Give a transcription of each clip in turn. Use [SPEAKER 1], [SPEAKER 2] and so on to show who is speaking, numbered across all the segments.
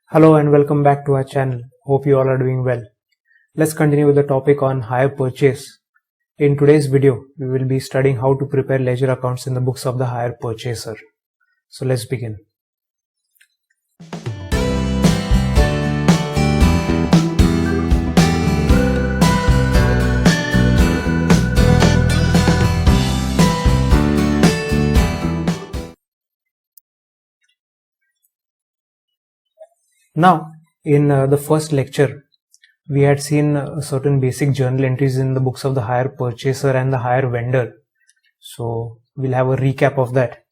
[SPEAKER 1] Hello and welcome back to our channel. Hope you all are doing well. Let's continue with the topic on hire purchase. In today's video, we will be studying how to prepare ledger accounts in the books of the hire purchaser. So let's begin. Now, in the first lecture, we had seen certain basic journal entries in the books of the hire purchaser and the hire vendor. So we'll have a recap of that.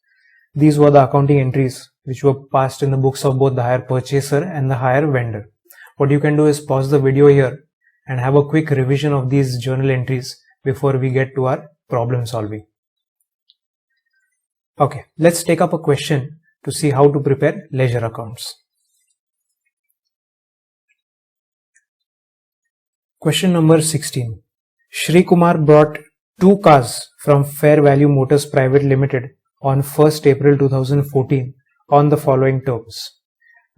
[SPEAKER 1] These were the accounting entries which were passed in the books of both the hire purchaser and the hire vendor. What you can do is pause the video here and have a quick revision of these journal entries before we get to our problem solving. Okay, let's take up a question to see how to prepare ledger accounts. Question number 16. Shri Kumar brought 2 cars from Fair Value Motors Private Limited on 1st April 2014 on the following terms.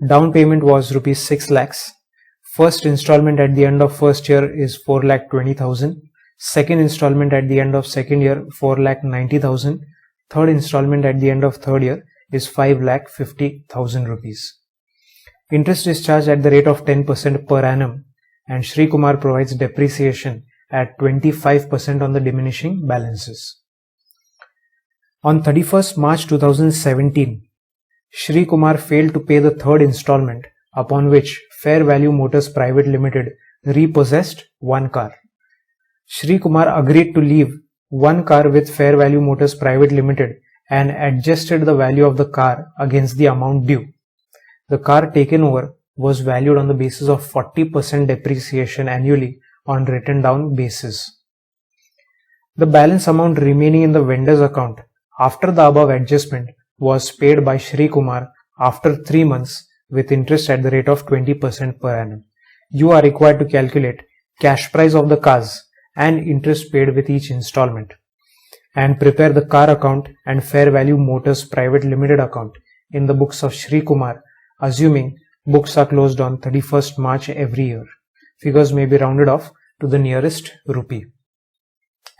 [SPEAKER 1] Down payment was Rs 6 lakhs. First installment at the end of first year is 4,20,000. Second installment at the end of second year 4,90,000. Third installment at the end of third year is 5,50,000 rupees. Interest is charged at the rate of 10% per annum, and Shri Kumar provides depreciation at 25% on the diminishing balances. On 31st March 2017, Shri Kumar failed to pay the third installment, upon which Fair Value Motors Private Limited repossessed 1 car. Shri Kumar agreed to leave 1 car with Fair Value Motors Private Limited and adjusted the value of the car against the amount due. The car taken over was valued on the basis of 40% depreciation annually on written down basis. The balance amount remaining in the vendor's account after the above adjustment was paid by Shri Kumar after 3 months with interest at the rate of 20% per annum. You are required to calculate cash price of the cars and interest paid with each installment, and prepare the car account and Fair Value Motors Private Limited account in the books of Shri Kumar, assuming books are closed on 31st March every year. Figures may be rounded off to the nearest rupee.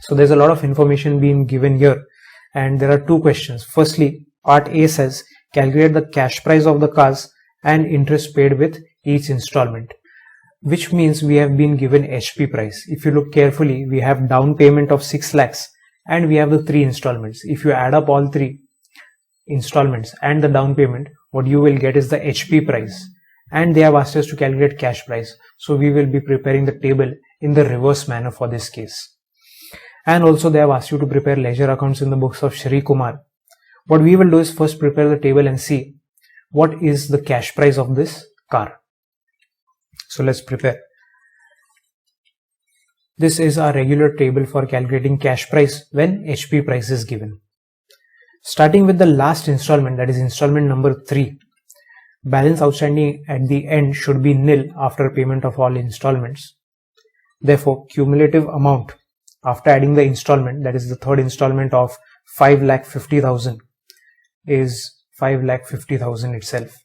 [SPEAKER 1] So there's a lot of information being given here, and there are 2 questions. Firstly, part A says calculate the cash price of the cars and interest paid with each installment, which means we have been given HP price. If you look carefully, we have down payment of 6 lakhs and we have the 3 installments. If you add up all 3 installments and the down payment, what you will get is the HP price. And they have asked us to calculate cash price. So we will be preparing the table in the reverse manner for this case. And also they have asked you to prepare ledger accounts in the books of Shri Kumar. What we will do is first prepare the table and see what is the cash price of this car. So let's prepare. This is our regular table for calculating cash price when HP price is given. Starting with the last installment, that is installment number 3. Balance outstanding at the end should be nil after payment of all installments. Therefore, cumulative amount after adding the installment, that is the third installment of 5,50,000, is 5,50,000 itself.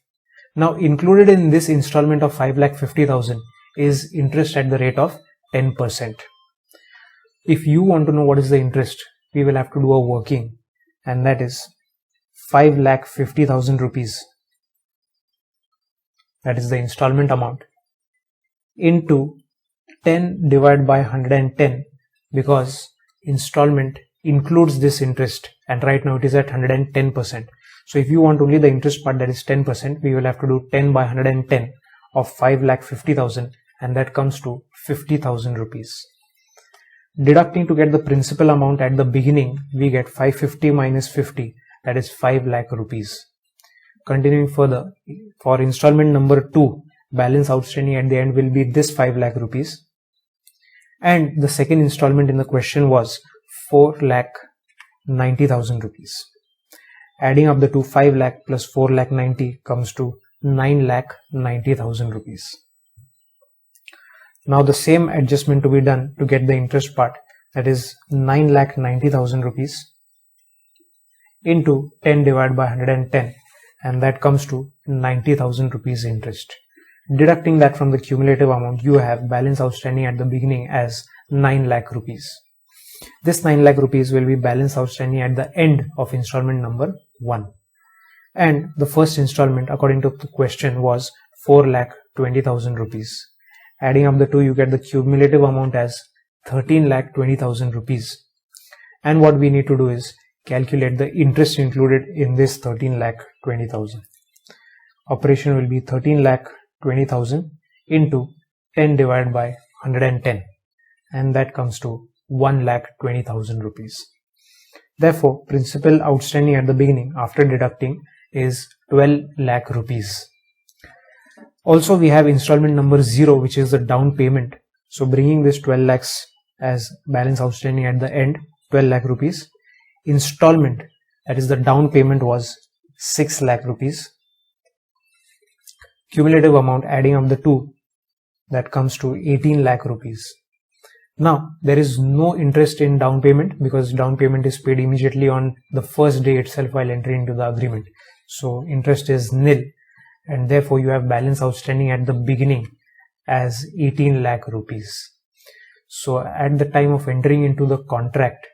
[SPEAKER 1] Now, included in this installment of 5,50,000 is interest at the rate of 10%. If you want to know what is the interest, we will have to do a working, and that is 5,50,000 rupees. That is the installment amount, into 10 divided by 110, because installment includes this interest and right now it is at 110%. So if you want only the interest part, that is 10%, we will have to do 10 by 110 of 5,50,000, and that comes to 50,000 rupees. Deducting to get the principal amount at the beginning, we get 550 minus 50, that is 5 lakh rupees. Continuing further, for installment number 2, balance outstanding at the end will be this 5 lakh rupees. And the second installment in the question was 4,90,000 rupees. Adding up the two, 5 lakh plus 4,90,000 comes to 9,90,000 rupees. Now the same adjustment to be done to get the interest part, that is 9,90,000 rupees into 10 divided by 110, and that comes to 90,000 rupees interest. Deducting that from the cumulative amount, you have balance outstanding at the beginning as 9 lakh rupees. This 9 lakh rupees will be balance outstanding at the end of installment number 1. And the first installment according to the question was 4,20,000 rupees. Adding up the two, you get the cumulative amount as 13,20,000 rupees. And what we need to do is calculate the interest included in this 13,20,000. Operation will be 13,20,000 into 10 divided by 110, and that comes to 1,20,000 rupees. Therefore, principal outstanding at the beginning after deducting is 12 lakh rupees. Also, we have installment number 0, which is the down payment. So bringing this 12 lakhs as balance outstanding at the end, 12 lakh rupees. Installment, that is the down payment, was 6 lakh rupees. Cumulative amount, adding up the two, that comes to 18 lakh rupees. Now, there is no interest in down payment because down payment is paid immediately on the first day itself while entering into the agreement. So interest is nil, and therefore you have balance outstanding at the beginning as 18 lakh rupees. So at the time of entering into the contract,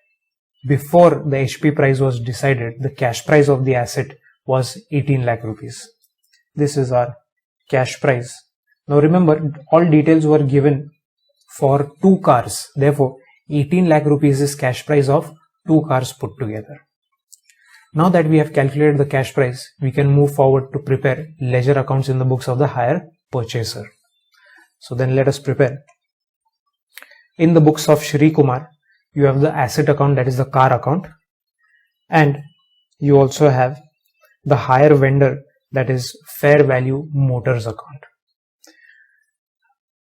[SPEAKER 1] before the HP price was decided, the cash price of the asset was 18 lakh rupees. This is our cash price. Now remember, all details were given for 2 cars. Therefore, 18 lakh rupees is cash price of 2 cars put together. Now that we have calculated the cash price, we can move forward to prepare ledger accounts in the books of the hire purchaser. So then let us prepare. In the books of Shri Kumar, you have the asset account, that is the car account, and you also have the hire vendor, that is fair value motors account.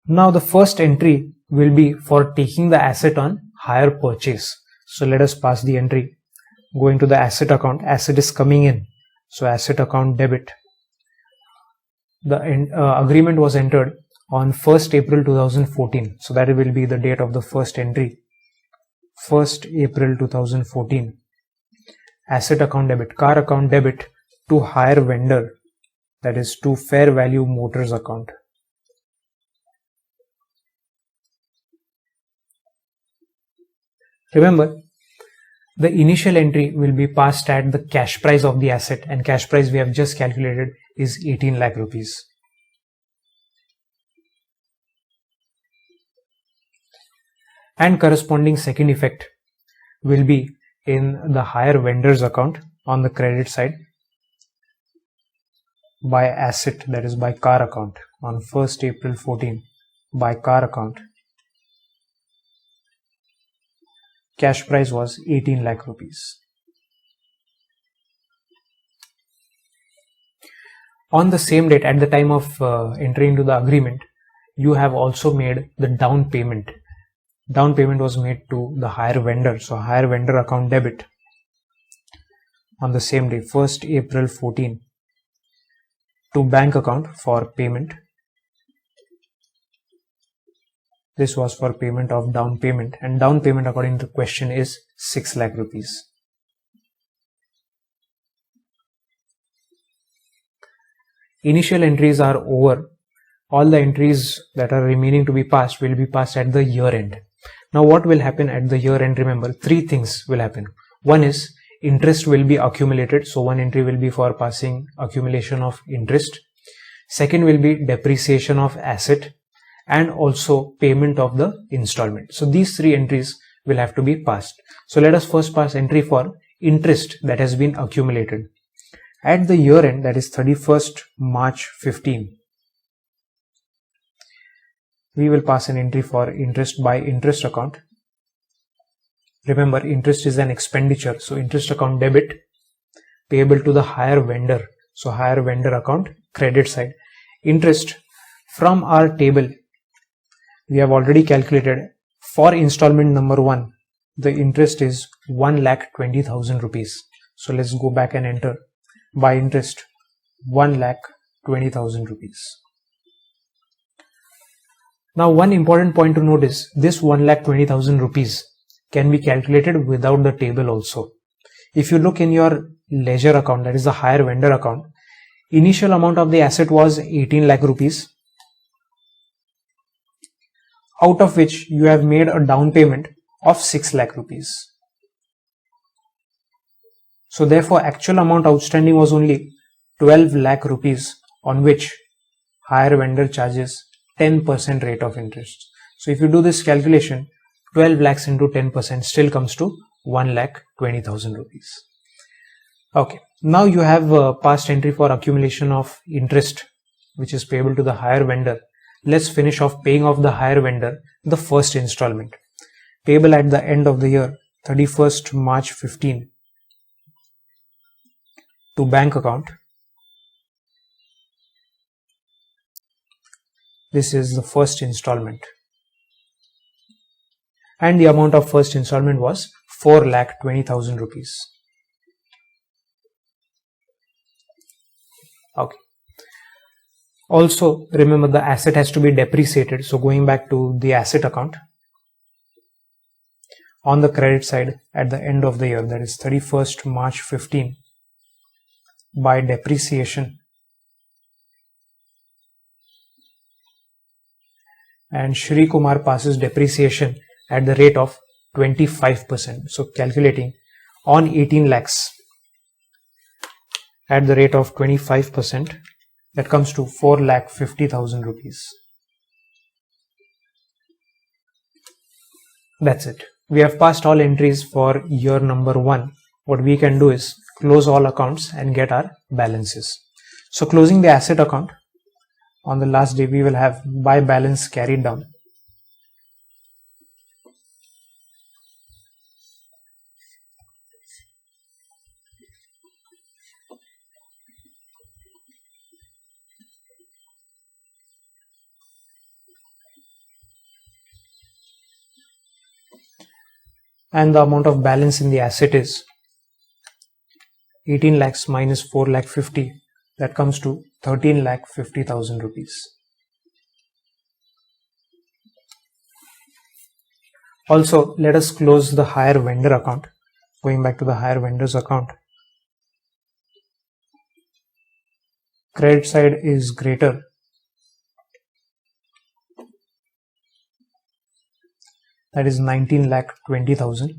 [SPEAKER 1] Now the first entry will be for taking the asset on hire purchase. So let us pass the entry. Going to the asset account, asset is coming in, so asset account debit. The agreement was entered on 1st April 2014, so that will be the date of the first entry, 1st April 2014. Asset account debit, car account debit to hire vendor, that is to fair value motors account. Remember, the initial entry will be passed at the cash price of the asset, and cash price we have just calculated is 18 lakh rupees. And corresponding second effect will be in the hire vendors account on the credit side by asset, that is by car account, on 1st April 14 by car account. Cash price was 18 lakh rupees. On the same date, at the time of entering into the agreement, you have also made the down payment. Down payment was made to the hire vendor, so hire vendor account debit on the same day, 1st April 14, to bank account for payment. This was for payment of down payment, and down payment according to the question is 6 lakh rupees. Initial entries are over. All the entries that are remaining to be passed will be passed at the year end. Now what will happen at the year end? Remember, 3 things will happen. One is interest will be accumulated, so one entry will be for passing accumulation of interest. Second will be depreciation of asset, and also payment of the installment. So these 3 entries will have to be passed. So let us first pass entry for interest that has been accumulated. At the year end, that is 31st March 15, we will pass an entry for interest by interest account. Remember, interest is an expenditure, so interest account debit payable to the hire vendor, so hire vendor account credit side. Interest from our table, we have already calculated for installment number 1, the interest is 1,20,000 rupees. So let's go back and enter by interest 1,20,000 rupees. Now one important point to note is this 1,20,000 rupees can be calculated without the table also. If you look in your ledger account, that is the hire vendor account, Initial amount of the asset was 18 lakh rupees, out of which you have made a down payment of 6 lakh rupees. So therefore actual amount outstanding was only 12 lakh rupees, on which hire vendor charges 10% rate of interest. So if you do this calculation, 12 lakhs into 10% still comes to 1,20,000 rupees. Okay, now you have a past entry for accumulation of interest which is payable to the hire vendor. Let's finish off paying off the hire vendor the first installment, payable at the end of the year 31st March 15 to bank account. This is the first installment, and the amount of first installment was 4,20,000 rupees. Okay. Also remember the asset has to be depreciated. So going back to the asset account, on the credit side at the end of the year, that is 31st March 15, by depreciation, and Shri Kumar passes depreciation at the rate of 25%. So calculating on 18 lakhs at the rate of 25%, that comes to 4,50,000 rupees. That's it. We have passed all entries for year number 1. What we can do is close all accounts and get our balances. So closing the asset account, on the last day we will have by balance carried down. And the amount of balance in the asset is 18 lakhs minus 4,50,000, that comes to 13,50,000 rupees. Also, let us close the hire vendor account. Going back to the hire vendors account, credit side is greater, that is 19,20,000.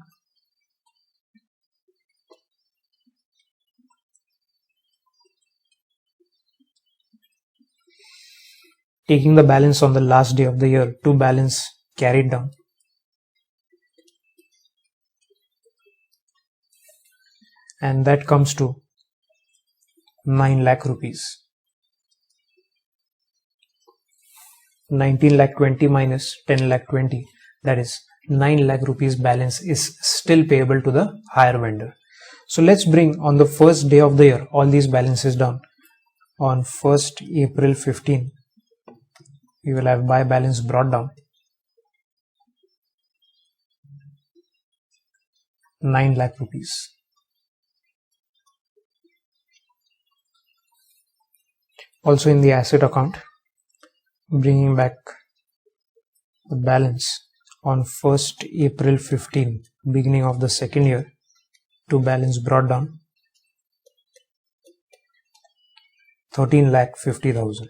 [SPEAKER 1] Taking the balance on the last day of the year to balance carried down. And that comes to 9 lakh rupees. 19,20,000 minus 10,20,000, that is 9 lakh rupees balance is still payable to the hire vendor. So let's bring on the first day of the year all these balances down. On 1st April 15, we will have by balance brought down 9 lakh rupees. Also in the asset account, bringing back the balance on 1st April 15, beginning of the second year, to balance brought down 13,50,000.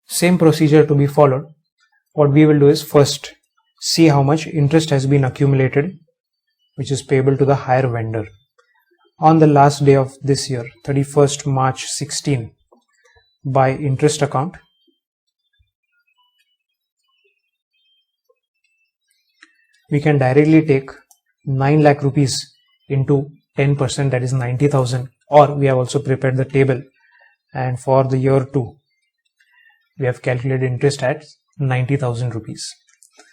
[SPEAKER 1] Same procedure to be followed. What we will do is first see how much interest has been accumulated, which is payable to the hire vendor. On the last day of this year, 31st March 16, by interest account, we can directly take 9 lakh rupees into 10%, that is 90,000, or we have also prepared the table, and for the year 2 we have calculated interest at 90,000 rupees.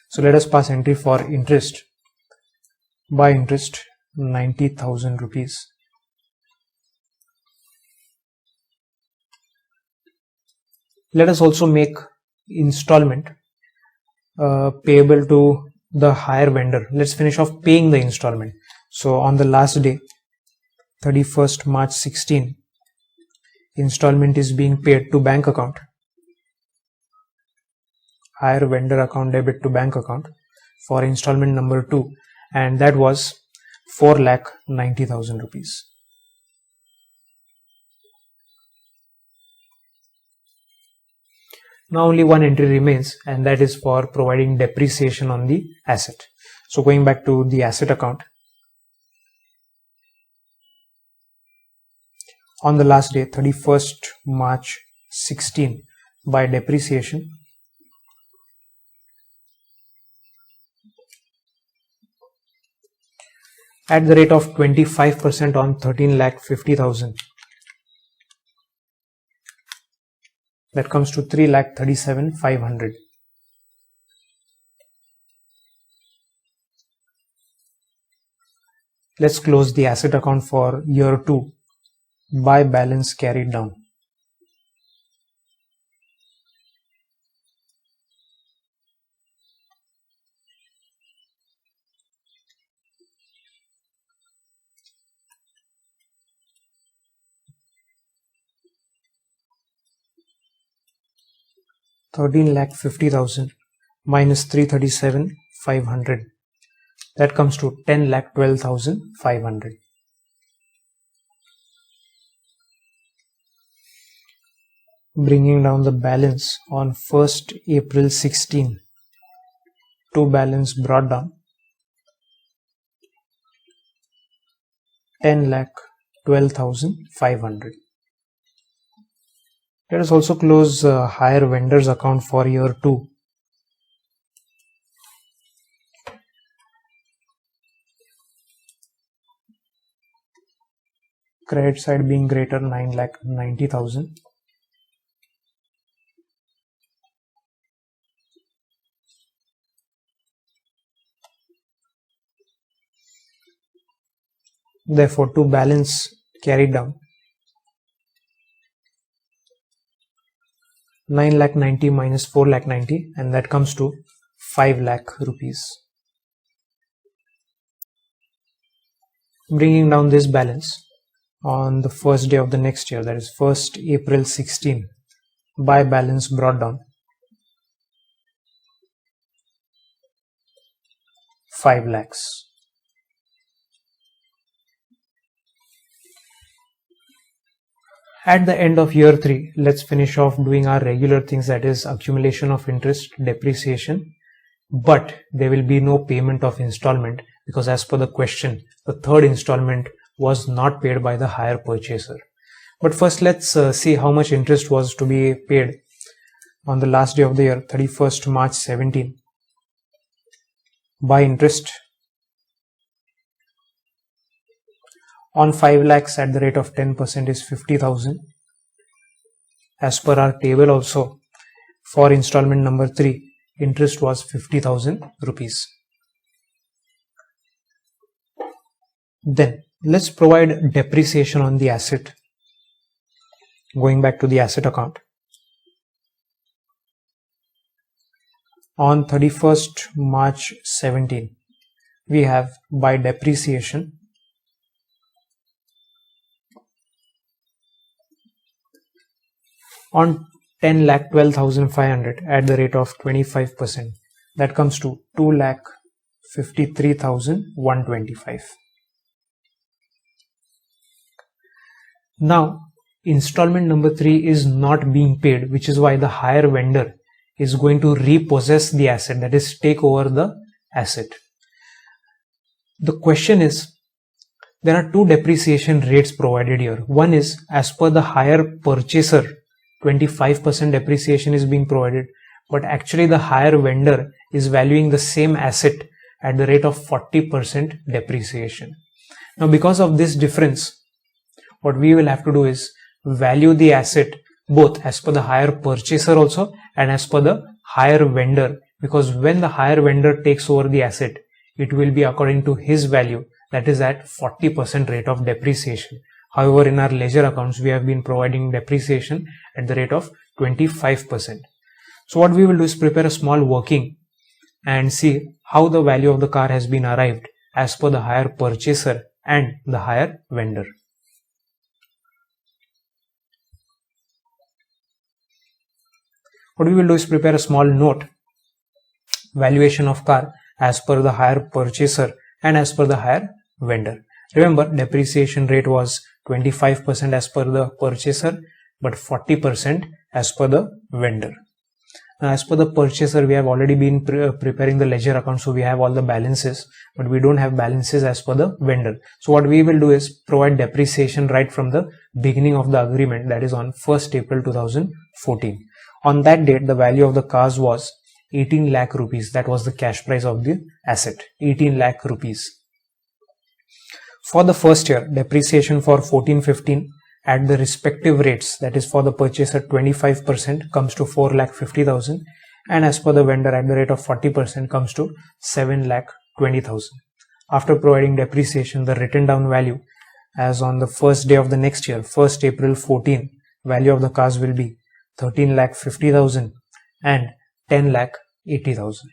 [SPEAKER 1] So let us pass entry for interest. By interest 90,000 rupees. Let us also make installment payable to the hire vendor. Let's finish off paying the installment. So on the last day, 31st March 16, installment is being paid to bank account. Hire vendor account debit to bank account for installment number 2, and that was 4,90,000 rupees. Now only one entry remains, and that is for providing depreciation on the asset. So going back to the asset account, on the last day 31st March 16, by depreciation, at the rate of 25% on 13,50,000, that comes to 3,37,500. Let's close the asset account for year 2 by balance carried down. $13,50,000 minus 337,500. That comes to 10,12,500. Bringing down the balance on 1st April 16. To balance brought down 10,12,500. Let us also close higher vendors account for year 2. Credit side being greater 9,90,000. Therefore, to balance carried down 9,90,000 minus 4,90,000, and that comes to 5 lakh rupees. Bringing down this balance on the first day of the next year, that is 1st April 16, by balance brought down 5 lakhs. At the end of year 3, let's finish off doing our regular things, that is accumulation of interest, depreciation, but there will be no payment of installment because as per the question, the third installment was not paid by the hire purchaser. But first let's see how much interest was to be paid on the last day of the year, 31st March 17. By interest on 5 lakhs at the rate of 10% is 50,000. As per our table also, for installment number 3, interest was 50,000 rupees. Then let's provide depreciation on the asset. Going back to the asset account. On 31st March 17, we have by depreciation on 10,12,500 at the rate of 25%. That comes to 2,53,125. Now, installment number 3 is not being paid, which is why the hire vendor is going to repossess the asset, that is take over the asset. The question is, there are two depreciation rates provided here. One is as per the hire purchaser, 25% depreciation is being provided, but actually the hire vendor is valuing the same asset at the rate of 40% depreciation. Now, because of this difference, what we will have to do is value the asset both as per the hire purchaser also and as per the hire vendor, because when the hire vendor takes over the asset, it will be according to his value, that is at 40% rate of depreciation. However, in our ledger accounts, we have been providing depreciation at the rate of 25%. So what we will do is prepare a small working and see how the value of the car has been arrived as per the hire purchaser and the hire vendor. What we will do is prepare a small note, valuation of car as per the hire purchaser and as per the hire vendor. Remember, depreciation rate was 25% as per the purchaser, but 40% as per the vendor. Now, as per the purchaser, we have already been preparing the ledger account, so we have all the balances, but we don't have balances as per the vendor. So what we will do is provide depreciation right from the beginning of the agreement, that is on 1st April 2014. On that date, the value of the cars was 18 lakh rupees. That was the cash price of the asset, 18 lakh rupees. For the first year, depreciation for 14-15 at the respective rates, that is for the purchaser 25% comes to 4,50,000, and as per the vendor at the rate of 40% comes to 7,20,000. After providing depreciation, the written down value as on the first day of the next year, 1st April 14, value of the cars will be 13,50,000 and 10,80,000.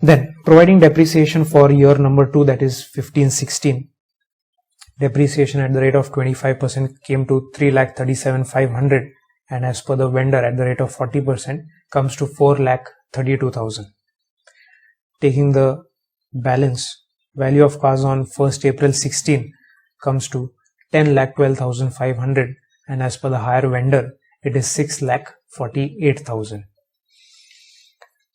[SPEAKER 1] Then providing depreciation for year number 2, that is 15-16, depreciation at the rate of 25% came to 3,37,500, and as per the vendor at the rate of 40% comes to 4,32,000. Taking the balance, value of cars on 1st April 16 comes to 10,12,500, and as per the higher vendor it is 6,48,000.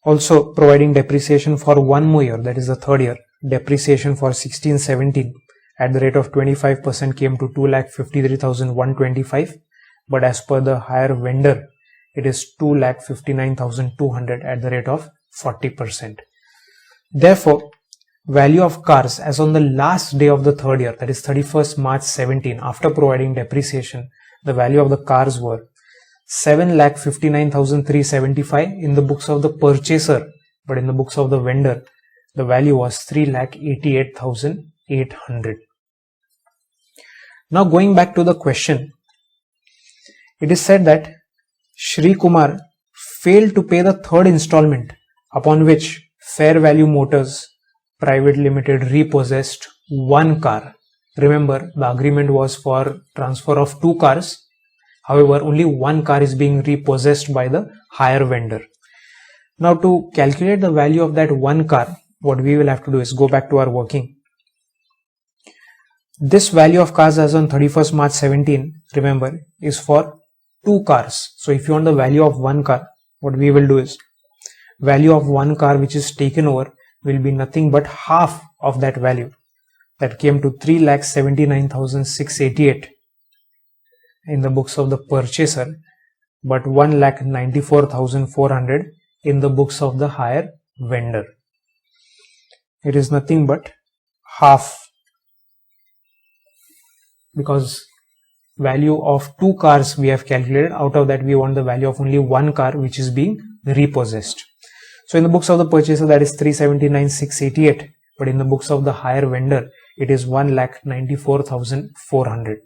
[SPEAKER 1] Also providing depreciation for one more year, that is the third year, depreciation for 16-17 at the rate of 25% came to 2,53,125, but as per the higher vendor it is 2,59,200 at the rate of 40%. Therefore, value of cars as on the last day of the third year, that is 31st March 17, after providing depreciation, the value of the cars were 7,59,375 in the books of the purchaser, but in the books of the vendor the value was 3,88,800. Now going back to the question, it is said that Shri Kumar failed to pay the third installment, upon which Fair Value Motors Private Limited repossessed one car. Remember, the agreement was for transfer of 2 cars. However, only one car is being repossessed by the higher vendor. Now to calculate the value of that one car, what we will have to do is go back to our working. This value of cars as on 31st March 17, remember, is for 2 cars. So if you want the value of one car, what we will do is, value of one car which is taken over will be nothing but half of that value. That came to 3,79,688 in the books of the purchaser, but 1,94,400 in the books of the higher vendor. It is nothing but half, because value of 2 cars we have calculated. Out of that we want the value of only one car which is being repossessed. So in the books of the purchaser that is 379,688, but in the books of the higher vendor it is 1,94,400.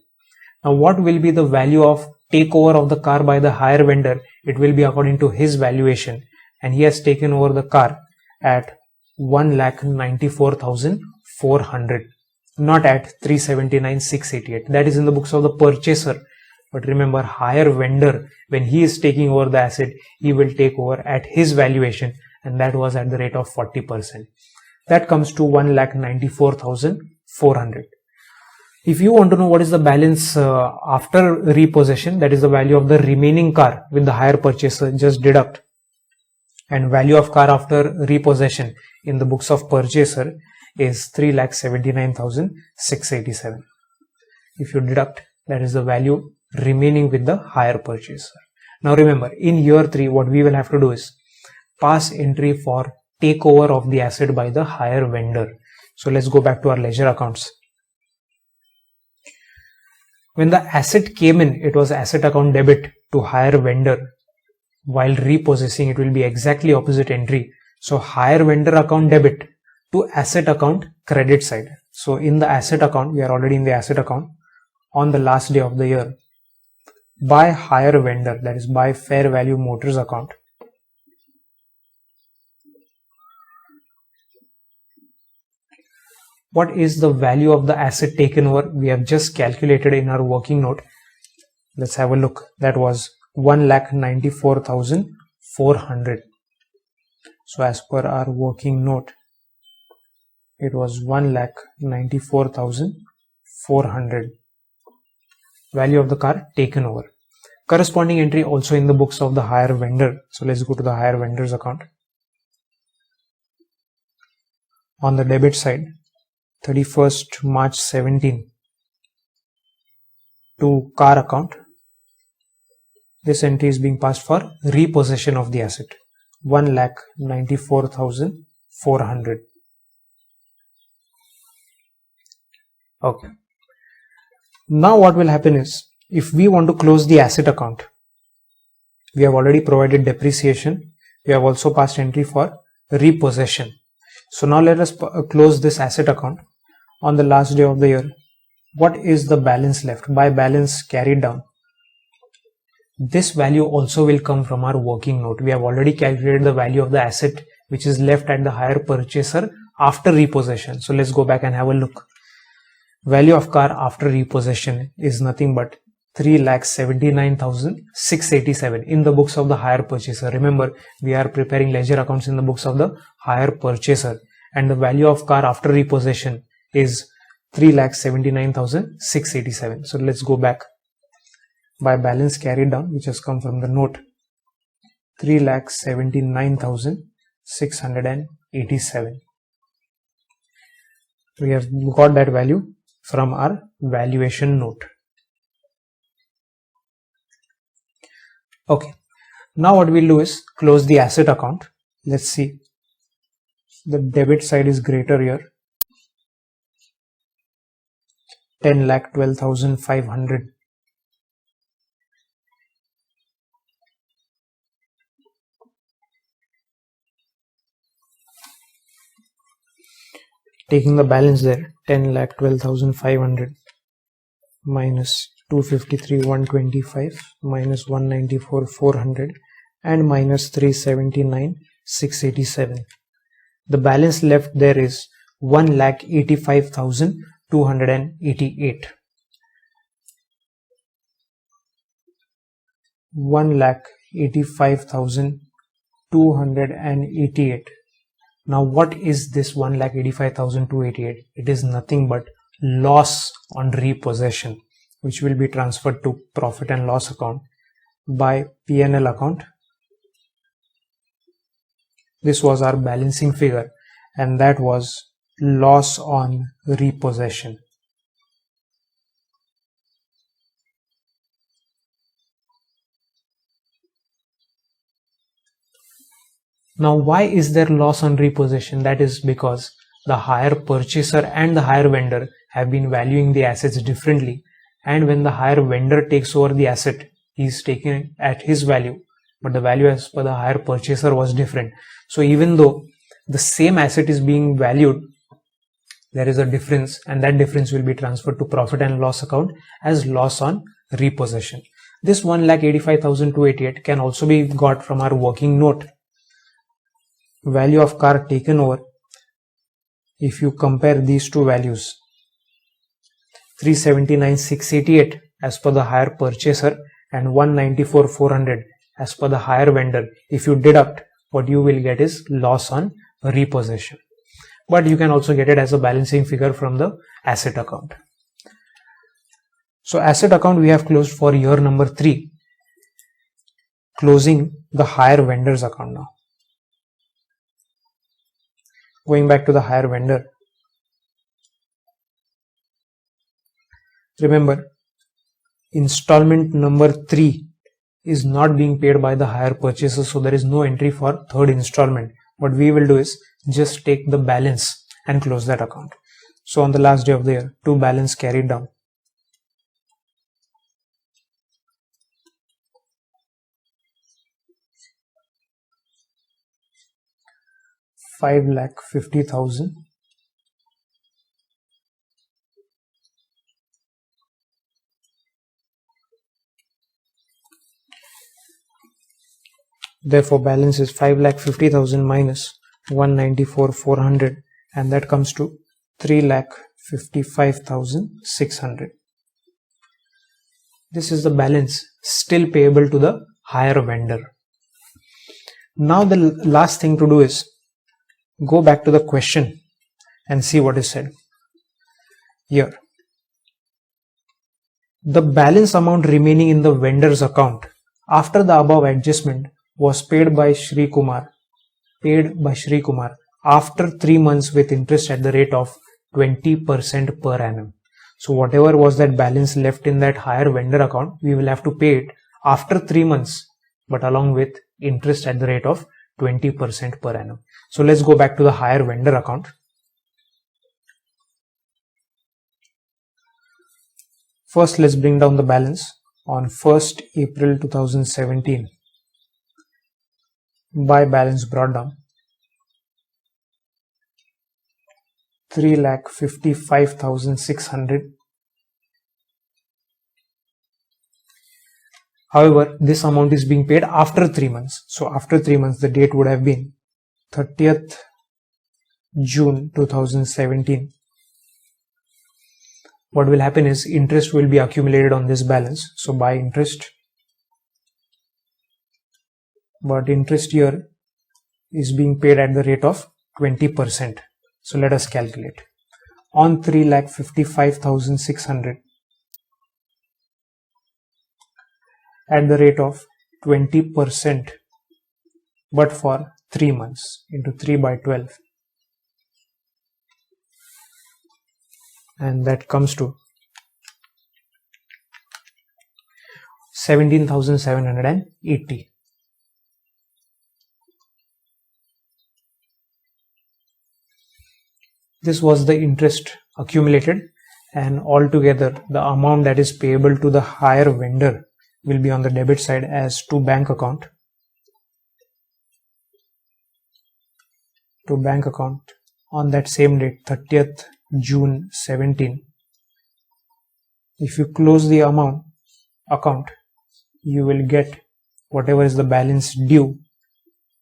[SPEAKER 1] Now what will be the value of takeover of the car by the higher vendor? It will be according to his valuation, and he has taken over the car at 1,94,400, not at 379,688. That is in the books of the purchaser. But remember, higher vendor, when he is taking over the asset, he will take over at his valuation, and that was at the rate of 40%. That comes to 1,94,400. If you want to know what is the balance after repossession, that is the value of the remaining car with the higher purchaser, just deduct. And value of car after repossession in the books of purchaser is 3,79,687. If you deduct, that is the value remaining with the higher purchaser. Now remember, in year 3 what we will have to do is pass entry for takeover of the asset by the higher vendor. So let's go back to our ledger accounts. When the asset came in, it was asset account debit to higher vendor. While repossessing, it will be exactly opposite entry. So higher vendor account debit to asset account credit side. So in the asset account, we are already in the asset account, on the last day of the year, by higher vendor, that is by Fair Value Motors account, what is the value of the asset taken over? We have just calculated in our working note. Let's have a look. That was 1,94,400. So as per our working note, it was 1,94,400 value of the car taken over. Corresponding entry also in the books of the hire vendor. So let's go to the hire vendor's account. On the debit side, 31st March 17 to car account. This entry is being passed for repossession of the asset, 1,94,400. Okay. Now what will happen is, if we want to close the asset account, we have already provided depreciation. We have also passed entry for repossession. So now let us close this asset account on the last day of the year. What is the balance left? By balance carried down, this value also will come from our working note. We have already calculated the value of the asset which is left at the hire purchaser after repossession. So let's go back and have a look. Value of car after repossession is nothing but 3,79,687 in the books of the hire purchaser. Remember, we are preparing ledger accounts in the books of the hire purchaser, and the value of car after repossession is 3,79,687. So let's go back. By balance carried down, which has come from the note, 3,79,687. We have got that value from our valuation note. Okay, now what we'll do is close the asset account. Let's see, the debit side is greater here, 10,12,500. Taking the balance there, 10,12,500 minus 253,125 minus 194,400 and minus 379,687. The balance left there is 1,85,288. 1,85,288. Now what is this 1,85,288? It is nothing but loss on repossession, which will be transferred to profit and loss account by P&L account. This was our balancing figure, and that was loss on repossession. Now why is there loss on repossession? That is because the hire purchaser and the hire vendor have been valuing the assets differently, and when the hire vendor takes over the asset, he is taking it at his value, but the value as per the hire purchaser was different. So even though the same asset is being valued, there is a difference, and that difference will be transferred to profit and loss account as loss on repossession. This 1,85,288 can also be got from our working note. Value of car taken over, if you compare these two values, 379,688 as per the hire purchaser and 194,400 as per the hire vendor, if you deduct, what you will get is loss on repossession. But you can also get it as a balancing figure from the asset account. So asset account we have closed for year number 3. Closing the hire vendor's account now. Going back to the hire vendor. Remember, installment number 3 is not being paid by the hire purchaser, so there is no entry for third installment. What we will do is just take the balance and close that account. So on the last day of the year, to balance carried down. $5,50,000. Therefore, balance is 5,50,000 minus 194,400, and that comes to 3,55,600. This is the balance still payable to the hire vendor. Now the last thing to do is go back to the question and see what is said here. The balance amount remaining in the vendor's account after the above adjustment was paid by Shri Kumar after 3 months with interest at the rate of 20% per annum. So whatever was that balance left in that higher vendor account, we will have to pay it after 3 months, but along with interest at the rate of 20% per annum. So let's go back to the higher vendor account. First, let's bring down the balance on 1st April 2017 by balance brought down 3,55,600. However, this amount is being paid after 3 months. So after 3 months, the date would have been 30th June 2017. What will happen is interest will be accumulated on this balance. So by interest, but interest here is being paid at the rate of 20%. So let us calculate. On 3,55,600 at the rate of 20%, but for 3 months into 3 by 12, and that comes to 17,780. This was the interest accumulated, and altogether the amount that is payable to the higher vendor will be on the debit side as to bank account. To bank account on that same date, 30th June 17. If you close the account, you will get whatever is the balance due,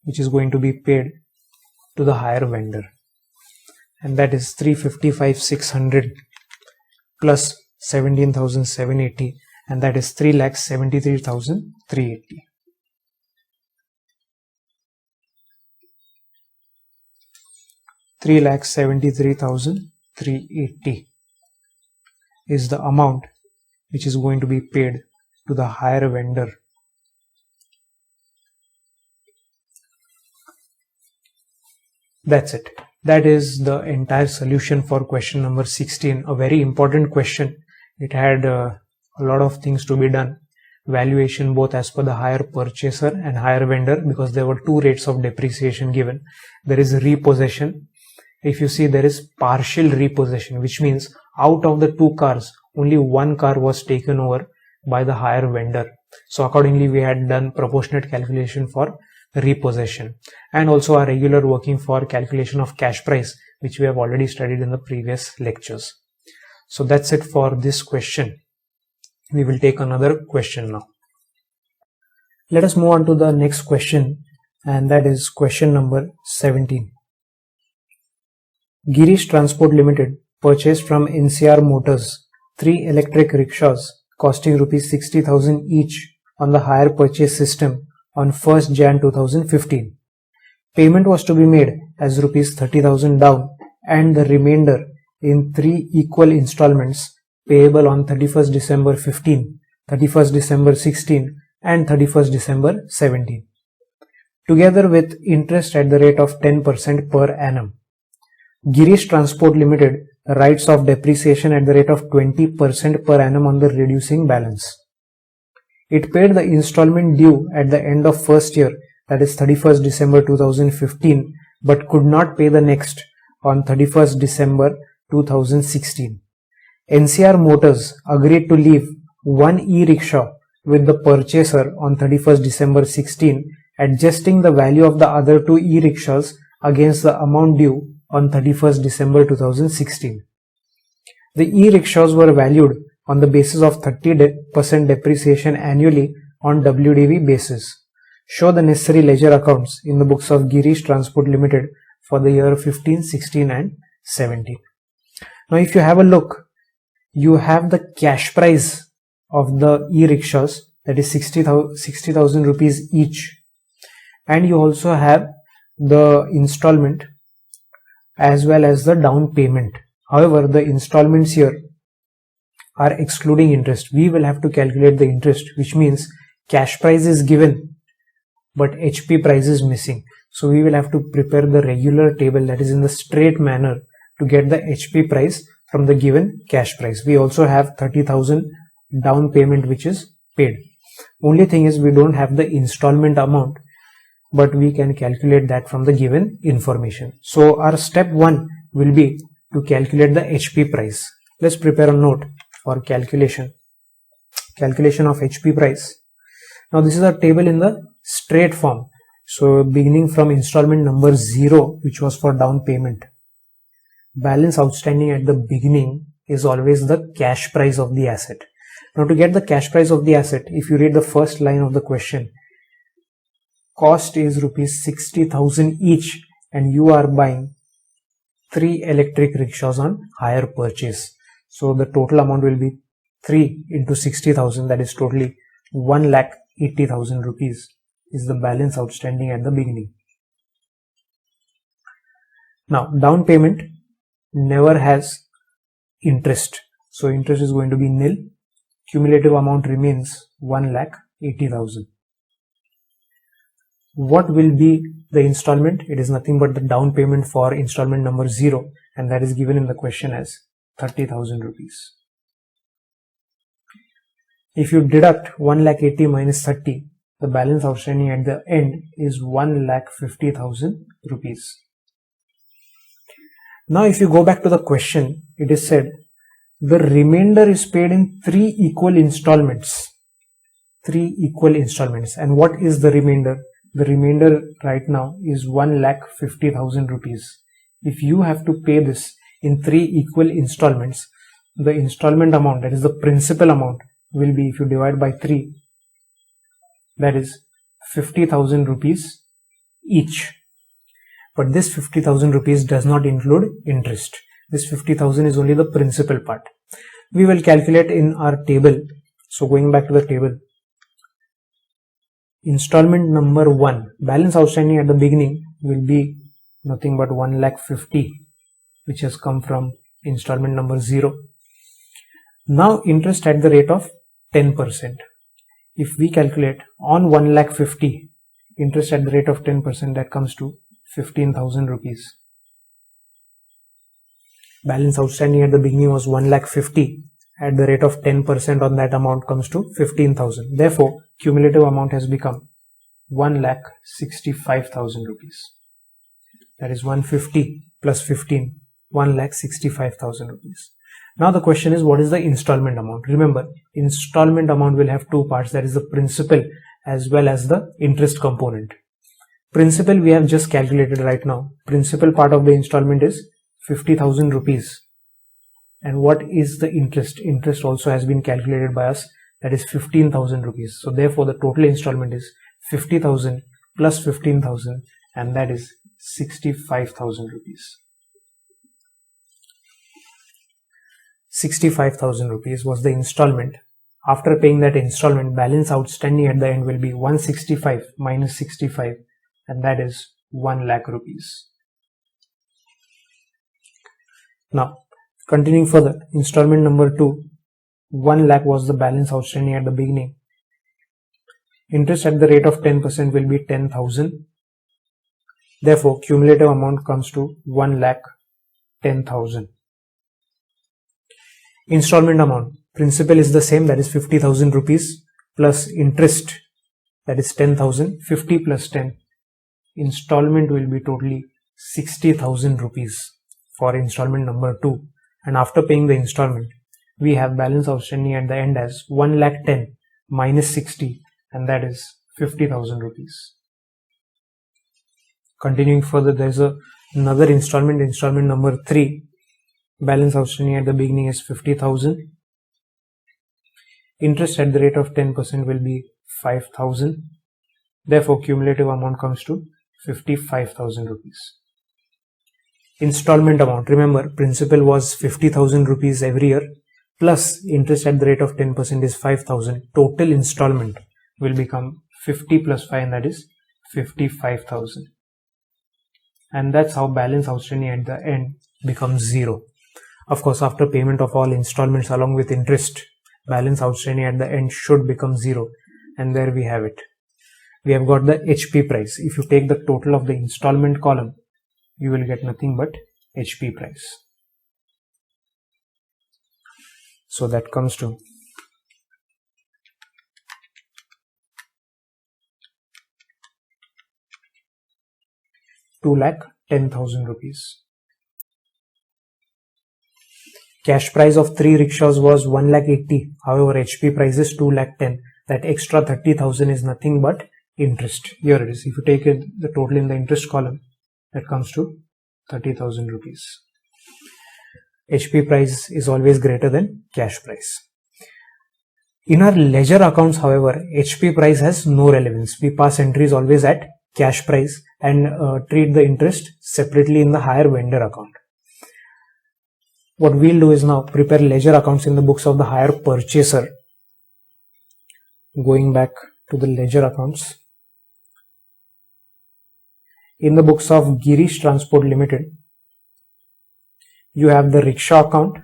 [SPEAKER 1] which is going to be paid to the higher vendor, and that is 355,600 plus 17,780, and that is 3,73,380. $3,73,380 is the amount which is going to be paid to the higher vendor. That's it. That is the entire solution for question number 16. A very important question. It had a lot of things to be done. Valuation both as per the higher purchaser and higher vendor, because there were two rates of depreciation given. There is repossession. If you see, there is partial repossession, which means out of the two cars, only one car was taken over by the higher vendor. So accordingly, we had done proportionate calculation for repossession, and also our regular working for calculation of cash price, which we have already studied in the previous lectures. So that's it for this question. We will take another question now. Let us move on to the next question, and that is question number 17. Girish Transport Limited purchased from NCR Motors 3 electric rickshaws costing rupees 60,000 each on the hire purchase system on 1st Jan 2015. Payment was to be made as rupees 30,000 down and the remainder in 3 equal installments payable on 31st December 15, 31st December 16 and 31st December 17, together with interest at the rate of 10% per annum. Girish Transport Limited writes off depreciation at the rate of 20% per annum on the reducing balance. It paid the installment due at the end of first year, that is 31st December 2015, but could not pay the next on 31st December 2016. NCR Motors agreed to leave one e-rickshaw with the purchaser on 31st December 16, adjusting the value of the other 2 e-rickshaws against the amount due on 31st December 2016. The e-rickshaws were valued on the basis of 30% depreciation annually on WDV basis. Show the necessary ledger accounts in the books of Girish Transport Limited for the year 15, 16 and 17. Now if you have a look, you have the cash price of the e-rickshaws, that is 60,000 rupees each, and you also have the installment as well as the down payment. However, the installments here are excluding interest. We will have to calculate the interest, which means cash price is given, but HP price is missing. So we will have to prepare the regular table, that is in the straight manner, to get the HP price from the given cash price. We also have 30,000 down payment which is paid. Only thing is we don't have the installment amount, but we can calculate that from the given information. So our step 1 will be to calculate the HP price. Let's prepare a note for calculation of HP price. Now this is a table in the straight form. So beginning from installment number 0, which was for down payment. Balance outstanding at the beginning is always the cash price of the asset. Now to get the cash price of the asset, if you read the first line of the question, cost is rupees 60,000 each and you are buying 3 electric rickshaws on hire purchase. So the total amount will be 3 into 60,000, that is totally 1,80,000 rupees is the balance outstanding at the beginning. Now down payment never has interest, so interest is going to be nil. Cumulative amount remains 1,80,000. What will be the installment? It is nothing but the down payment for installment number 0, and that is given in the question as 30,000 rupees. If you deduct 1,80,000 minus 30, the balance outstanding at the end is 1,50,000 rupees. Now if you go back to the question, it is said the remainder is paid in 3 equal installments. 3 equal installments. And what is the remainder? The remainder right now is 1,50,000 rupees. If you have to pay this in 3 equal installments, the installment amount, that is the principal amount, will be, if you divide by 3, that is 50,000 rupees each. But this 50,000 rupees does not include interest. This 50,000 is only the principal part. We will calculate in our table. So going back to the table, installment number 1, balance outstanding at the beginning will be nothing but 1,50,000, which has come from installment number 0. Now interest at the rate of 10%. If we calculate on 1,50,000, interest at the rate of 10%, that comes to 15,000 rupees. Balance outstanding at the beginning was 1,50,000. At the rate of 10% on that amount comes to 15,000. Therefore, cumulative amount has become 1,65,000 rupees. That is 150 plus 15, 1,65,000 rupees. Now the question is, what is the installment amount? Remember, installment amount will have 2 parts, that is the principal as well as the interest component. Principal we have just calculated right now. Principal part of the installment is 50,000 rupees. And what is the interest? Interest also has been calculated by us, that is 15,000 rupees. So therefore the total installment is 50,000 plus 15,000, and that is 65,000 rupees. 65,000 rupees was the installment. After paying that installment, balance outstanding at the end will be 165 minus 65, and that is 1 lakh rupees. Now, continuing further, installment number 2, 1 lakh was the balance outstanding at the beginning. Interest at the rate of 10% will be 10,000. Therefore, cumulative amount comes to 1,10,000. Installment amount, principal is the same, that is 50,000 rupees, plus interest, that is 10,000. 50 plus 10, installment will be totally 60,000 rupees for installment number 2. And after paying the installment, we have balance outstanding at the end as 1,10,000 minus 60, and that is 50,000 rupees. Continuing further, there is another installment, installment number 3. Balance outstanding at the beginning is 50,000. Interest at the rate of 10% will be 5,000. Therefore, cumulative amount comes to 55,000 rupees. Installment amount, remember, principal was 50,000 rupees every year, plus interest at the rate of 10% is 5,000. Total installment will become 50 plus 5, and that is 55,000. And that's how balance outstanding at the end becomes 0. Of course, after payment of all installments along with interest, balance outstanding at the end should become 0. And there we have it. We have got the HP price. If you take the total of the installment column, you will get nothing but HP price. So that comes to 2,10,000 rupees. Cash price of 3 rickshaws was 1,80,000. However, HP price is 2,10,000. That extra 30,000 is nothing but interest. Here it is. If you take the total in the interest column, that comes to 30,000 rupees. HP price is always greater than cash price. In our ledger accounts, however, HP price has no relevance. We pass entries always at cash price and treat the interest separately in the hire vendor account. What we'll do is now prepare ledger accounts in the books of the hire purchaser. Going back to the ledger accounts. In the books of Girish Transport Limited, you have the rickshaw account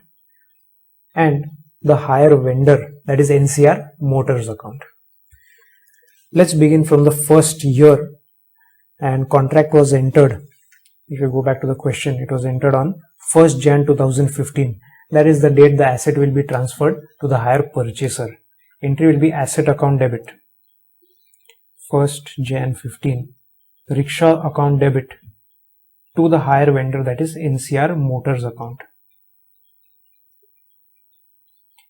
[SPEAKER 1] and the hire vendor, that is NCR Motors account. Let's begin from the first year, and contract was entered. If you go back to the question, it was entered on 1st Jan 2015. That is the date the asset will be transferred to the hire purchaser. Entry will be asset account debit. 1st Jan 15. Rickshaw account debit to the hire vendor, that is NCR Motors account.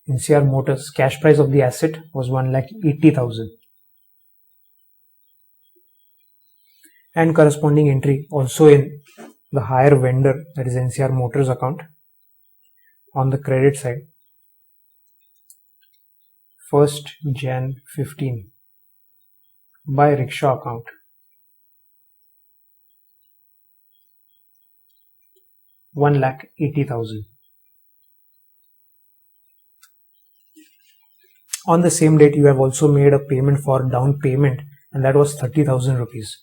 [SPEAKER 1] NCR Motors, cash price of the asset was 1,80,000. And corresponding entry also in the hire vendor, that is NCR Motors account, on the credit side. 1st Jan 15 by rickshaw account. $1,80,000. On the same date, you have also made a payment for down payment, and that was 30,000 rupees.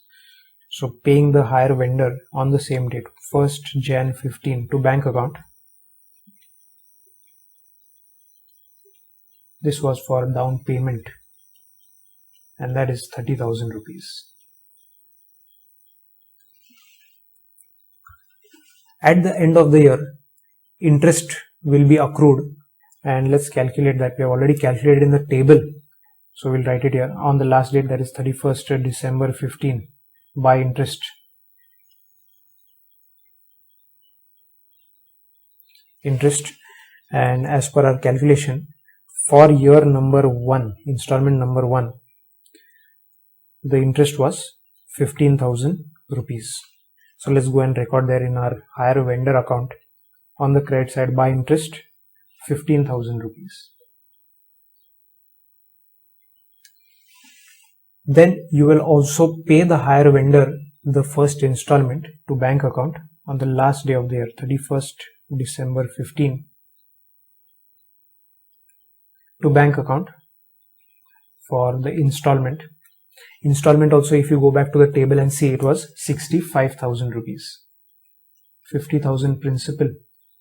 [SPEAKER 1] So paying the hire vendor on the same date, 1st Jan 15, to bank account. This was for down payment, and that is 30,000 rupees. At the end of the year, interest will be accrued, and let's calculate that. We have already calculated in the table, so we'll write it here. On the last date, that is 31st December 15, by interest. And as per our calculation, for year number 1, installment number 1, the interest was 15,000 rupees. So let's go and record there in our hire vendor account. On the credit side, by interest, 15,000 rupees. Then you will also pay the hire vendor the first installment to bank account on the last day of the year, 31st December 15, to bank account for the installment. Installment also, if you go back to the table and see, it was 65,000 rupees. 50,000 principal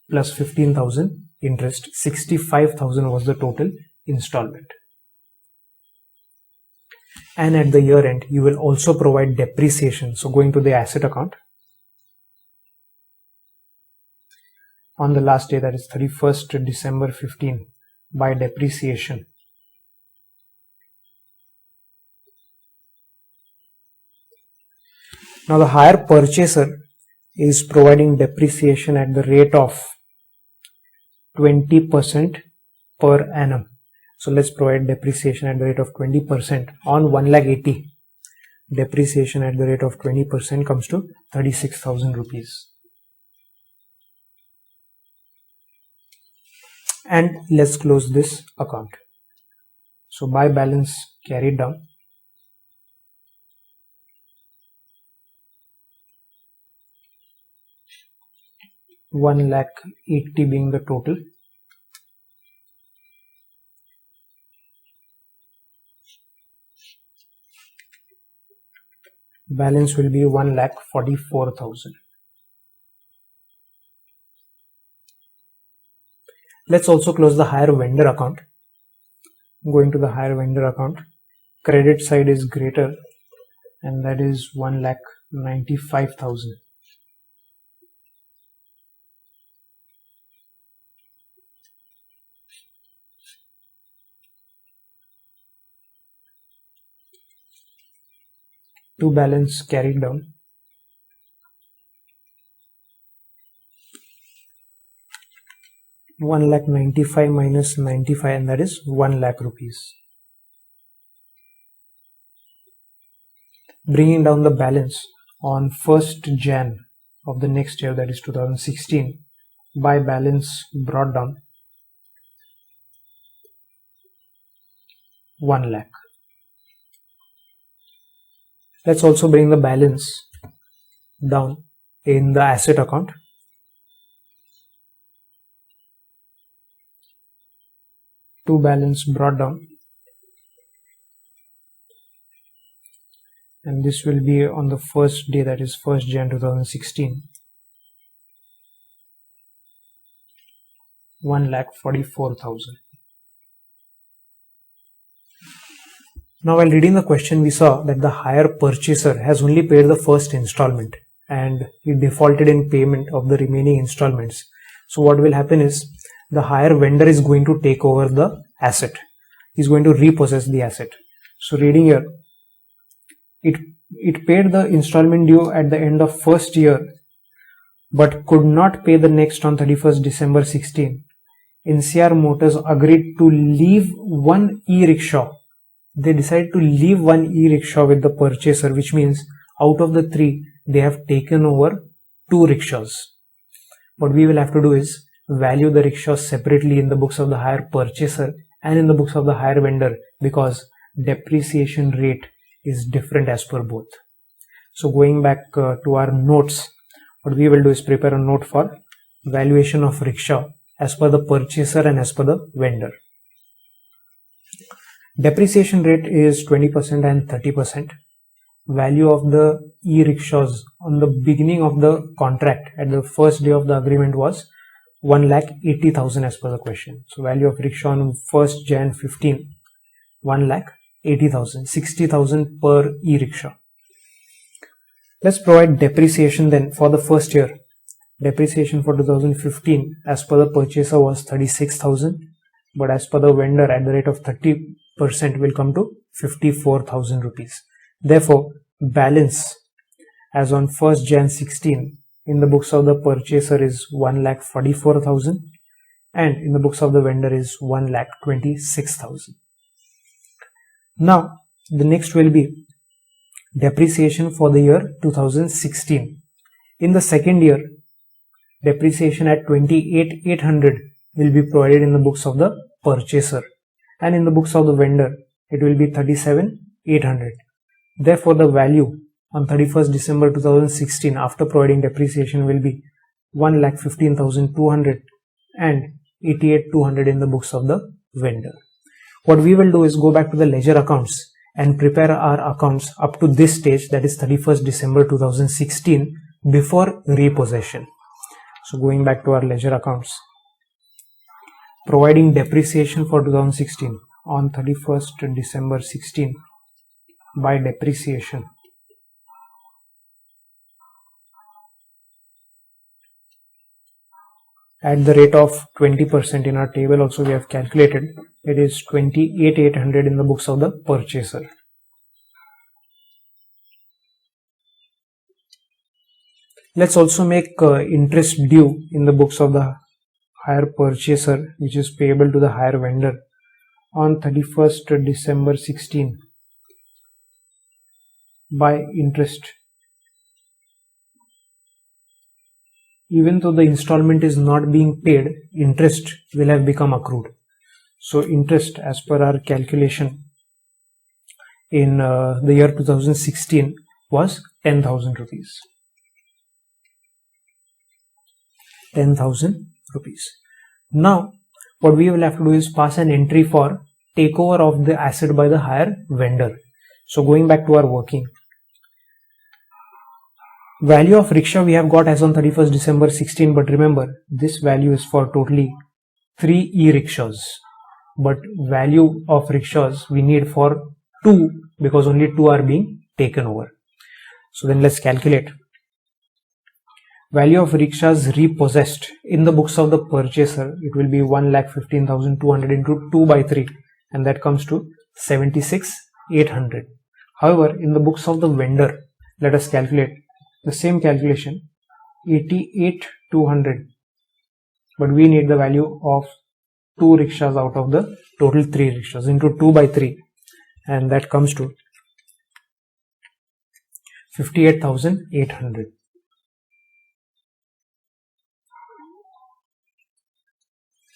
[SPEAKER 1] plus 15,000 interest. 65,000 was the total installment. And at the year end, you will also provide depreciation. So going to the asset account, on the last day, that is 31st December 15, by depreciation. Now the hire purchaser is providing depreciation at the rate of 20% per annum. So let's provide depreciation at the rate of 20% on 1,80,000. Depreciation at the rate of 20% comes to 36,000 rupees. And let's close this account. So by balance carried down, $1,80,000 being the total. Balance will be 1,44,000. Let's also close the hire vendor account. Going to the hire vendor account, credit side is greater, and that is 1,95,000. To balance carried down. $1,95,000 minus 95, and that is 1 lakh rupees. Bringing down the balance on 1st Jan of the next year, that is 2016, by balance brought down 1 lakh. Let's also bring the balance down in the asset account. To balance brought down, and this will be on the first day, that is 1st Jan 2016, 1,44,000. Now, while reading the question, we saw that the hire purchaser has only paid the first installment and he defaulted in payment of the remaining installments. So what will happen is the hire vendor is going to take over the asset. He's going to repossess the asset. So reading here, it paid the installment due at the end of first year but could not pay the next on 31st December 16. NCR Motors agreed to leave one e-rickshaw. They decided to leave one e-rickshaw with the purchaser, which means out of the 3, they have taken over 2 rickshaws. What we will have to do is value the rickshaws separately in the books of the hire purchaser and in the books of the hire vendor, because depreciation rate is different as per both. So going back to our notes, what we will do is prepare a note for valuation of rickshaw as per the purchaser and as per the vendor. Depreciation rate is 20% and 30%. Value of the e-rickshaws on the beginning of the contract at the first day of the agreement was 1,80,000 as per the question. So value of rickshaw on 1st Jan 15, 1,80,000, 60,000 per e-rickshaw. Let's provide depreciation then for the first year. Depreciation for 2015 as per the purchaser was 36,000, but as per the vendor at the rate of 30% will come to 54,000 rupees. Therefore, balance as on 1st Jan 16 in the books of the purchaser is 1,44,000 and in the books of the vendor is 1,26,000. Now, the next will be depreciation for the year 2016. In the second year, depreciation at 28,800 will be provided in the books of the purchaser, and in the books of the vendor it will be 37,800. Therefore, the value on 31st December 2016 after providing depreciation will be 1,15,200 and 88,200 in the books of the vendor. What we will do is go back to the ledger accounts and prepare our accounts up to this stage, that is 31st December 2016, before repossession. So going back to our ledger accounts, providing depreciation for 2016 on 31st December 16 by depreciation. At the rate of 20%, in our table also we have calculated, it is 28,800 in the books of the purchaser. Let's also make interest due in the books of the hire purchaser, which is payable to the hire vendor on 31st December 16 by interest. Even though the installment is not being paid, interest will have become accrued. So interest as per our calculation in the year 2016 was 10,000 rupees. 10,000 rupees. Now, what we will have to do is pass an entry for takeover of the asset by the hire vendor. So going back to our working. Value of rickshaw we have got as on 31st December 16, but remember this value is for totally 3 e-rickshaws, but value of rickshaws we need for 2 because only 2 are being taken over. So then let's calculate. Value of rickshaws repossessed in the books of the purchaser, it will be 1,15,200 into 2 by 3, and that comes to 76,800. However, in the books of the vendor, let us calculate the same calculation, 88,200, but we need the value of 2 rickshaws out of the total 3 rickshaws into 2 by 3, and that comes to 58,800.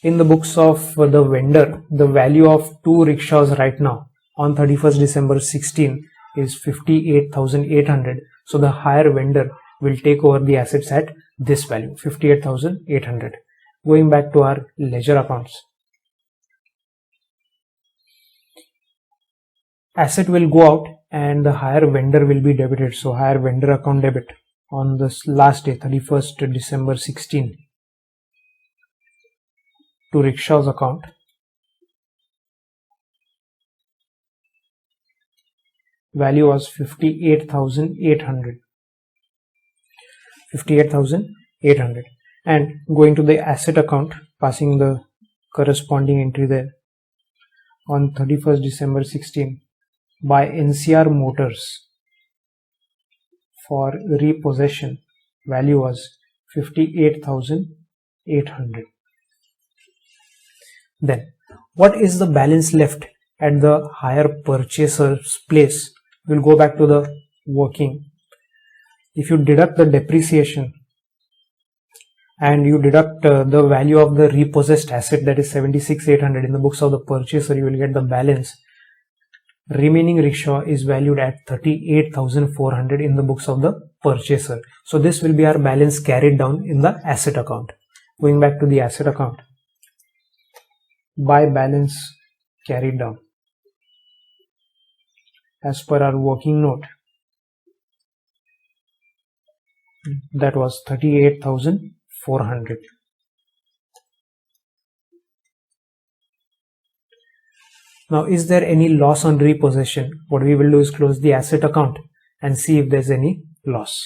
[SPEAKER 1] In the books of the vendor, the value of 2 rickshaws right now on 31st December 16 is 58,800. So the higher vendor will take over the assets at this value, 58,800. Going back to our ledger accounts. Asset will go out and the higher vendor will be debited. So higher vendor account debit on this last day, 31st December 16. To rickshaws account, value was 58,800. 58,800. And going to the asset account, passing the corresponding entry there on 31st December 16 by NCR Motors for repossession, value was 58,800. Then, what is the balance left at the hire purchaser's place? We'll go back to the working. If you deduct the depreciation and you deduct the value of the repossessed asset, that is 76,800 in the books of the purchaser, you will get the balance. Remaining rickshaw is valued at 38,400 in the books of the purchaser. So this will be our balance carried down in the asset account. Going back to the asset account. By balance carried down, as per our working note, that was 38,400. Now, is there any loss on repossession? What we will do is close the asset account and see if there's any loss.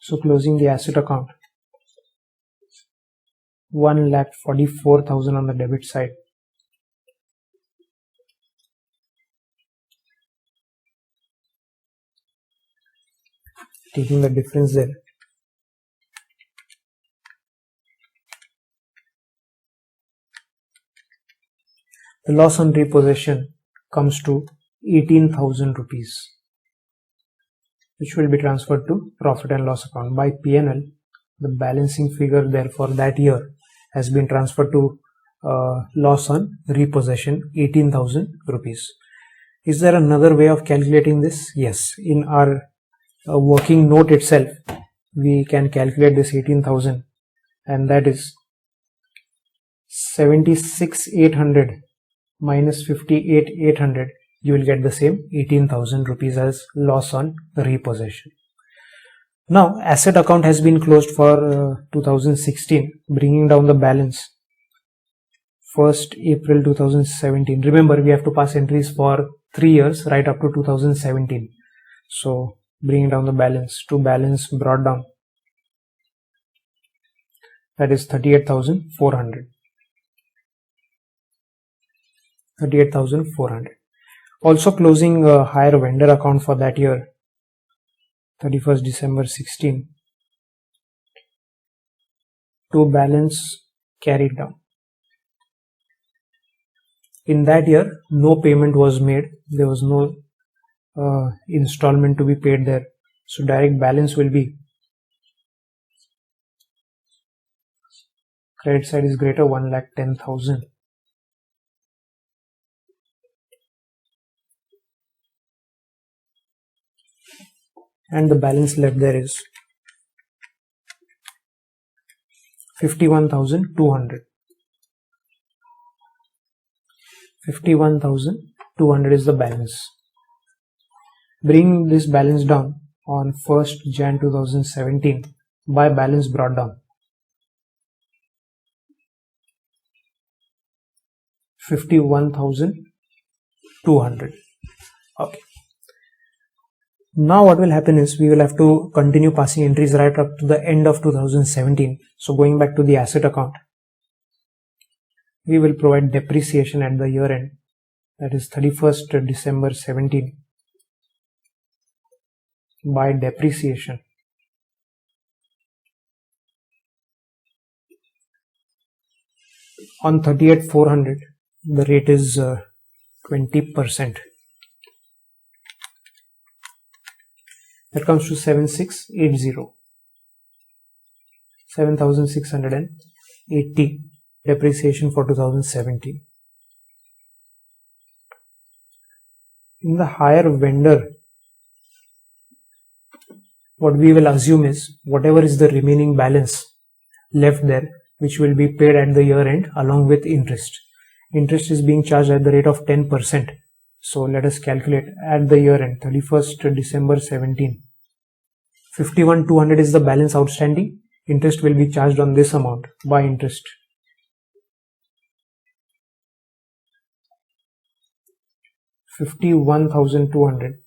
[SPEAKER 1] So closing the asset account, 1,44,000 on the debit side. Taking the difference there. The loss on repossession comes to 18,000 rupees, which will be transferred to profit and loss account by P&L. The balancing figure there for that year has been transferred to loss on repossession, 18,000 rupees. Is there another way of calculating this? Yes, in our working note itself, we can calculate this 18,000, and that is 76,800 minus 58,800. You will get the same 18,000 rupees as loss on repossession. Now, asset account has been closed for 2016, bringing down the balance 1st April 2017. Remember, we have to pass entries for 3 years right up to 2017. So, bringing down the balance to balance brought down, that is 38,400. 38,400. Also closing a higher vendor account for that year, 31st December 16, to balance carried down. In that year, no payment was made. There was no installment to be paid there. So direct balance will be, credit side is greater, 1,10,000. And the balance left there is 51,200. 51,200 is the balance. Bring this balance down on 1st Jan 2017 by balance brought down. 51,200. Okay. Now what will happen is we will have to continue passing entries right up to the end of 2017. So going back to the asset account, we will provide depreciation at the year end, that is 31st December 17, by depreciation. On 38,400, the rate is 20%. That comes to 7,680. 7,680 depreciation for 2017. In the hire vendor, what we will assume is whatever is the remaining balance left there, which will be paid at the year end along with interest. Interest is being charged at the rate of 10%. So let us calculate at the year end, 31st December 17. 51,200 is the balance outstanding. Interest will be charged on this amount by interest. $51,200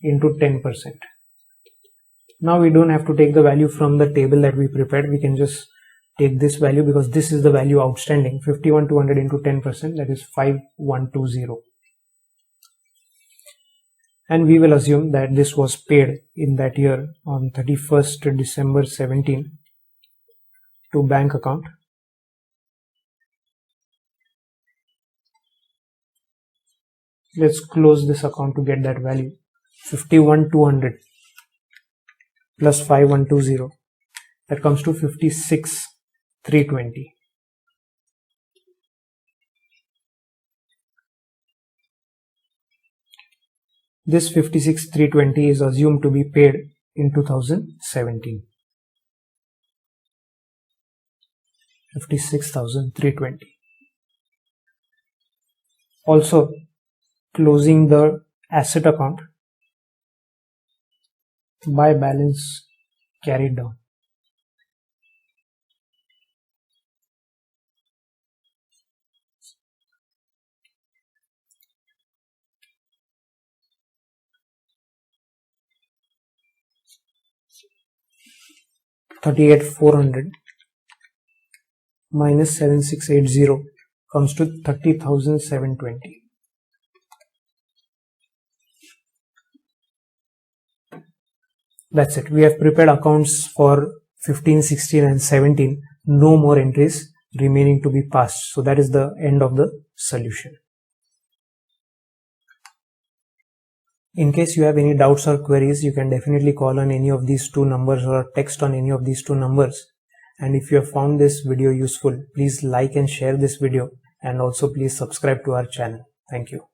[SPEAKER 1] into 10%. Now we don't have to take the value from the table that we prepared. We can just take this value because this is the value outstanding. 51,200 into 10%, that is 5,120. And we will assume that this was paid in that year on 31st December 17 to bank account. Let's close this account to get that value. 51,200 plus 5,120, that comes to 56,320. This 56,320 is assumed to be paid in 2017. 56,320. Also, closing the asset account by balance carried down. $38,400 minus 7,680 comes to 30,720. That's it. We have prepared accounts for 15, 16 and 17. No more entries remaining to be passed. So that is the end of the solution. In case you have any doubts or queries, you can definitely call on any of these two numbers or text on any of these two numbers. And if you have found this video useful, please like and share this video, and also please subscribe to our channel. Thank you.